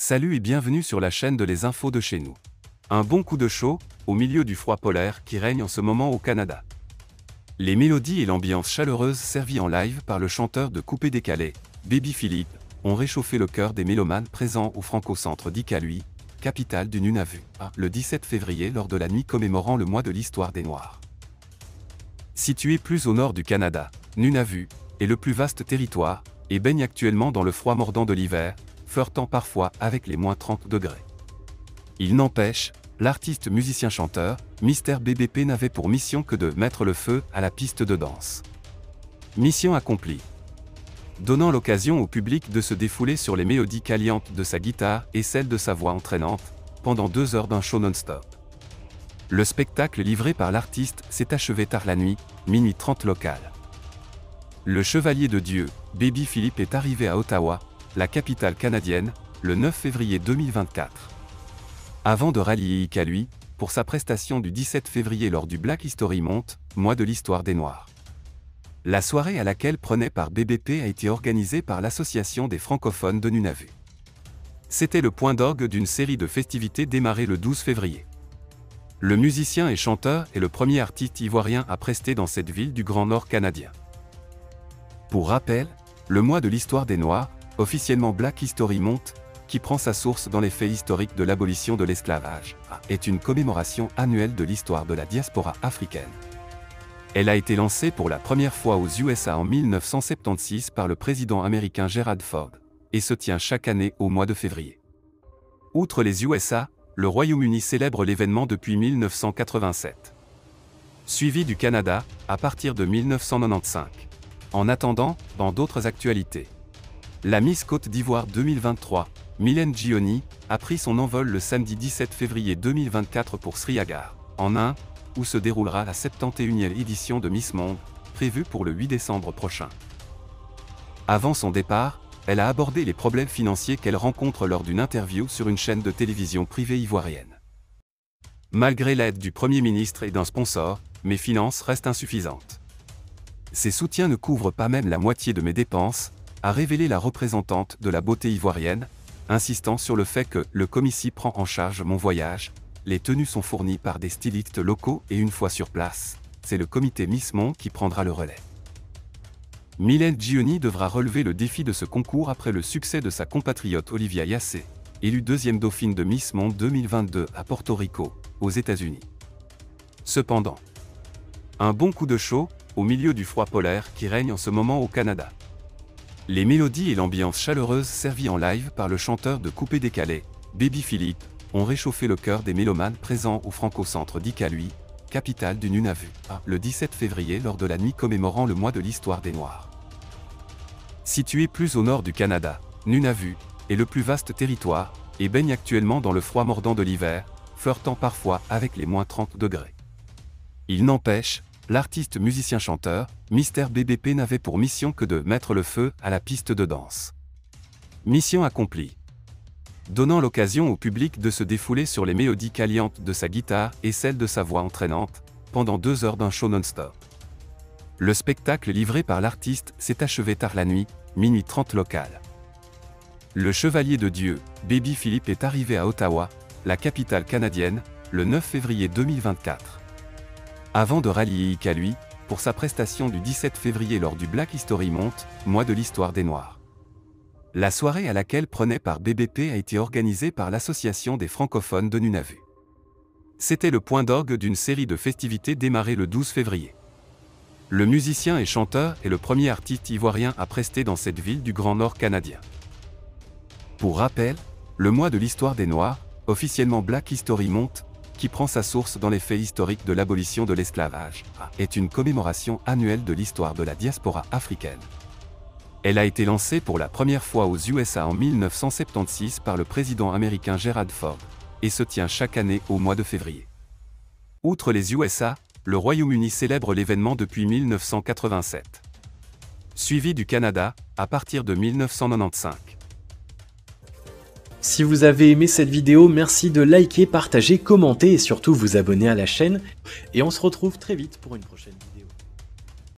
Salut et bienvenue sur la chaîne de Les Infos de chez nous. Un bon coup de chaud, au milieu du froid polaire qui règne en ce moment au Canada. Les mélodies et l'ambiance chaleureuse servies en live par le chanteur de coupé-décalé, Baby Philippe, ont réchauffé le cœur des mélomanes présents au Franco-Centre d'Iqaluit, capitale du Nunavut, le 17 février lors de la nuit commémorant le mois de l'histoire des Noirs. Situé plus au nord du Canada, Nunavut est le plus vaste territoire et baigne actuellement dans le froid mordant de l'hiver, flirtant parfois avec les moins 30 degrés. Il n'empêche, l'artiste musicien-chanteur, Mr BBP n'avait pour mission que de mettre le feu à la piste de danse. Mission accomplie. Donnant l'occasion au public de se défouler sur les mélodies calientes de sa guitare et celles de sa voix entraînante, pendant 2 heures d'un show non-stop. Le spectacle livré par l'artiste s'est achevé tard la nuit, minuit 30 local. Le chevalier de Dieu, Baby Philippe est arrivé à Ottawa, la capitale canadienne, le 9 février 2024. Avant de rallier Iqaluit, pour sa prestation du 17 février lors du Black History Month, mois de l'histoire des Noirs. La soirée à laquelle prenait part BBP a été organisée par l'Association des francophones de Nunavut. C'était le point d'orgue d'une série de festivités démarrée le 12 février. Le musicien et chanteur est le premier artiste ivoirien à prester dans cette ville du Grand Nord canadien. Pour rappel, le mois de l'histoire des Noirs, officiellement Black History Month, qui prend sa source dans les faits historiques de l'abolition de l'esclavage, est une commémoration annuelle de l'histoire de la diaspora africaine. Elle a été lancée pour la première fois aux USA en 1976 par le président américain Gerald Ford, et se tient chaque année au mois de février. Outre les USA, le Royaume-Uni célèbre l'événement depuis 1987. Suivi du Canada, à partir de 1995. En attendant, dans d'autres actualités. La Miss Côte d'Ivoire 2023, Mylène Gioni, a pris son envol le samedi 17 février 2024 pour Srinagar, en Inde, où se déroulera la 71e édition de Miss Monde, prévue pour le 8 décembre prochain. Avant son départ, elle a abordé les problèmes financiers qu'elle rencontre lors d'une interview sur une chaîne de télévision privée ivoirienne. Malgré l'aide du Premier ministre et d'un sponsor, mes finances restent insuffisantes. Ces soutiens ne couvrent pas même la moitié de mes dépenses, a révélé la représentante de la beauté ivoirienne, insistant sur le fait que le Comici prend en charge mon voyage, les tenues sont fournies par des stylistes locaux et une fois sur place, c'est le comité Miss Monde qui prendra le relais. Mylène Gioni devra relever le défi de ce concours après le succès de sa compatriote Olivia Yassé, élue 2e dauphine de Miss Monde 2022 à Porto Rico, aux États-Unis. Cependant, un bon coup de chaud, au milieu du froid polaire qui règne en ce moment au Canada. Les mélodies et l'ambiance chaleureuse servies en live par le chanteur de coupé-décalé, Baby Philippe, ont réchauffé le cœur des mélomanes présents au Franco-Centre d'Iqaluit, capitale du Nunavut, le 17 février lors de la nuit commémorant le mois de l'histoire des Noirs. Situé plus au nord du Canada, Nunavut est le plus vaste territoire et baigne actuellement dans le froid mordant de l'hiver, flirtant parfois avec les moins 30 degrés. Il n'empêche, l'artiste musicien-chanteur, Mr BBP n'avait pour mission que de mettre le feu à la piste de danse. Mission accomplie. Donnant l'occasion au public de se défouler sur les mélodies calientes de sa guitare et celles de sa voix entraînante, pendant 2 heures d'un show non-stop. Le spectacle livré par l'artiste s'est achevé tard la nuit, minuit 30 local. Le chevalier de Dieu, Baby Philippe est arrivé à Ottawa, la capitale canadienne, le 9 février 2024. Avant de rallier Iqaluit, pour sa prestation du 17 février lors du Black History Month, mois de l'histoire des Noirs. La soirée à laquelle prenait part BBP a été organisée par l'Association des francophones de Nunavut. C'était le point d'orgue d'une série de festivités démarrée le 12 février. Le musicien et chanteur est le premier artiste ivoirien à prester dans cette ville du Grand Nord canadien. Pour rappel, le mois de l'histoire des Noirs, officiellement Black History Month, qui prend sa source dans les faits historiques de l'abolition de l'esclavage, est une commémoration annuelle de l'histoire de la diaspora africaine. Elle a été lancée pour la première fois aux USA en 1976 par le président américain Gerald Ford, et se tient chaque année au mois de février. Outre les USA, le Royaume-Uni célèbre l'événement depuis 1987. Suivi du Canada, à partir de 1995. Si vous avez aimé cette vidéo, merci de liker, partager, commenter et surtout vous abonner à la chaîne. Et on se retrouve très vite pour une prochaine vidéo.